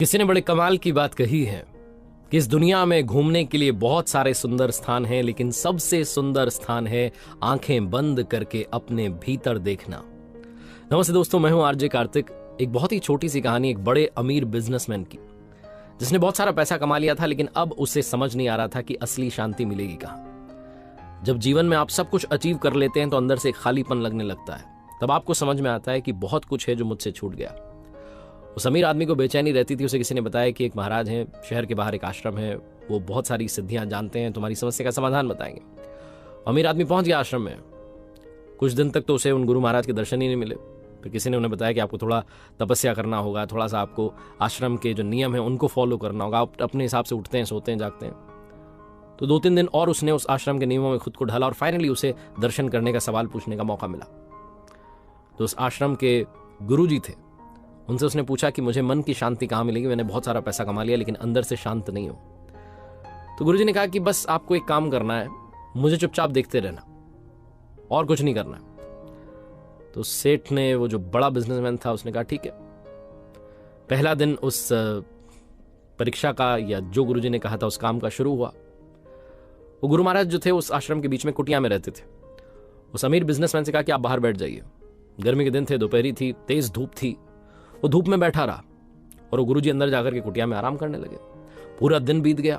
किसी ने बड़े कमाल की बात कही है कि इस दुनिया में घूमने के लिए बहुत सारे सुंदर स्थान हैं, लेकिन सबसे सुंदर स्थान है आंखें बंद करके अपने भीतर देखना। नमस्ते दोस्तों, मैं हूं आरजे कार्तिक। एक बहुत ही छोटी सी कहानी एक बड़े अमीर बिजनेसमैन की, जिसने बहुत सारा पैसा कमा लिया था, लेकिन अब उसे समझ नहीं आ रहा था कि असली शांति मिलेगी कहां। जब जीवन में आप सब कुछ अचीव कर लेते हैं तो अंदर से खालीपन लगने लगता है। तब आपको समझ में आता है कि बहुत कुछ है जो मुझसे छूट गया। उस अमीर आदमी को बेचैनी रहती थी। उसे किसी ने बताया कि एक महाराज हैं, शहर के बाहर एक आश्रम है, वो बहुत सारी सिद्धियां जानते हैं, तुम्हारी समस्या का समाधान बताएंगे। अमीर आदमी पहुंच गया आश्रम में। कुछ दिन तक तो उसे उन गुरु महाराज के दर्शन ही नहीं मिले। फिर किसी ने उन्हें बताया कि आपको थोड़ा तपस्या करना होगा, थोड़ा सा आपको आश्रम के जो नियम है उनको फॉलो करना होगा, आप अपने हिसाब से उठते हैं, सोते हैं, जागते हैं। तो 2-3 दिन और उसने उस आश्रम के नियमों में खुद को ढाला और फाइनली उसे दर्शन करने का सवाल पूछने का मौका मिला। तो उस आश्रम के गुरु जी थे, उनसे उसने पूछा कि मुझे मन की शांति कहाँ मिलेगी, मैंने बहुत सारा पैसा कमा लिया लेकिन अंदर से शांत नहीं हूं। तो गुरुजी ने कहा कि बस आपको एक काम करना है, मुझे चुपचाप देखते रहना और कुछ नहीं करना। तो सेठ ने, वो जो बड़ा बिजनेसमैन था, उसने कहा ठीक है। पहला दिन उस परीक्षा का, या जो गुरुजी ने कहा था उस काम का शुरू हुआ। वो गुरु महाराज जो थे उस आश्रम के बीच में कुटिया में रहते थे। उस अमीर बिजनेसमैन से कहा कि आप बाहर बैठ जाइए। गर्मी के दिन थे, दोपहरी थी, तेज धूप थी। वो धूप में बैठा रहा और वो गुरुजी अंदर जाकर के कुटिया में आराम करने लगे। पूरा दिन बीत गया।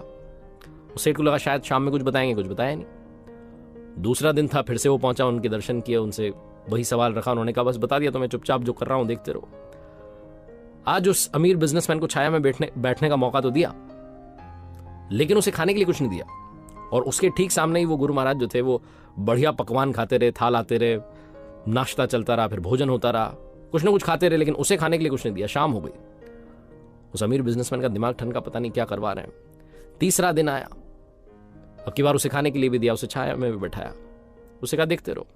उस सेठ को लगा शायद शाम में कुछ बताएंगे, कुछ बताया नहीं। दूसरा दिन था, फिर से वो पहुंचा, उनके दर्शन किए, उनसे वही सवाल रखा। उन्होंने कहा बस बता दिया तो मैं चुपचाप जो कर रहा हूं देखते रहो। आज उस अमीर बिजनेसमैन को छाया में बैठने का मौका तो दिया, लेकिन उसे खाने के लिए कुछ नहीं दिया। और उसके ठीक सामने ही वो गुरु महाराज जो थे वो बढ़िया पकवान खाते रहे, थाल आते रहे, नाश्ता चलता रहा, फिर भोजन होता रहा, कुछ ना कुछ खाते रहे, लेकिन उसे खाने के लिए कुछ नहीं दिया। शाम हो गई। उस अमीर बिजनेसमैन का दिमाग ठनका, पता नहीं क्या करवा रहे हैं। तीसरा दिन आया, अब की बार उसे खाने के लिए भी दिया, उसे छाया में भी बैठाया, उसे कहा देखते रहो।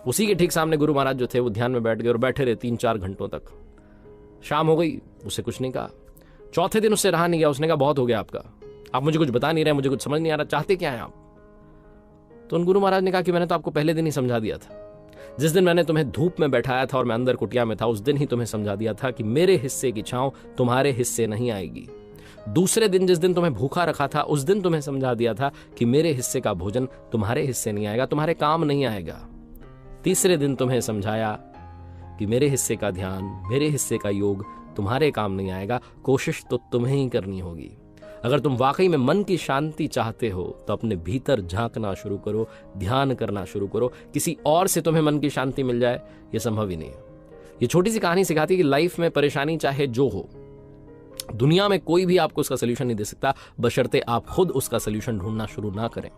उसी के ठीक सामने गुरु महाराज जो थे वो ध्यान में बैठ गए और बैठे रहे 3-4 घंटों तक। शाम हो गई, उसे कुछ नहीं कहा। चौथे दिन उससे रहा नहीं गया, उसने कहा बहुत हो गया आपका, आप मुझे कुछ बता नहीं रहे, मुझे कुछ समझ नहीं आ रहा, चाहते क्या है आप। तो उन गुरु महाराज ने कहा कि मैंने तो आपको पहले दिन ही समझा दिया था। जिस दिन मैंने तुम्हें धूप में बैठाया था और मैं अंदर कुटिया में था, उस दिन ही तुम्हें समझा दिया था कि मेरे हिस्से की छांव तुम्हारे हिस्से नहीं आएगी। दूसरे दिन जिस दिन तुम्हें भूखा रखा था, उस दिन तुम्हें समझा दिया था कि मेरे हिस्से का भोजन तुम्हारे हिस्से नहीं आएगा, तुम्हारे काम नहीं आएगा। तीसरे दिन तुम्हें समझाया कि मेरे हिस्से का ध्यान, मेरे हिस्से का योग तुम्हारे काम नहीं आएगा, कोशिश तो तुम्हें ही करनी होगी। अगर तुम वाकई में मन की शांति चाहते हो तो अपने भीतर झांकना शुरू करो, ध्यान करना शुरू करो। किसी और से तुम्हें मन की शांति मिल जाए, यह संभव ही नहीं है। ये छोटी सी कहानी सिखाती है कि लाइफ में परेशानी चाहे जो हो, दुनिया में कोई भी आपको उसका सोल्यूशन नहीं दे सकता, बशर्ते आप खुद उसका सोल्यूशन ढूंढना शुरू ना करें।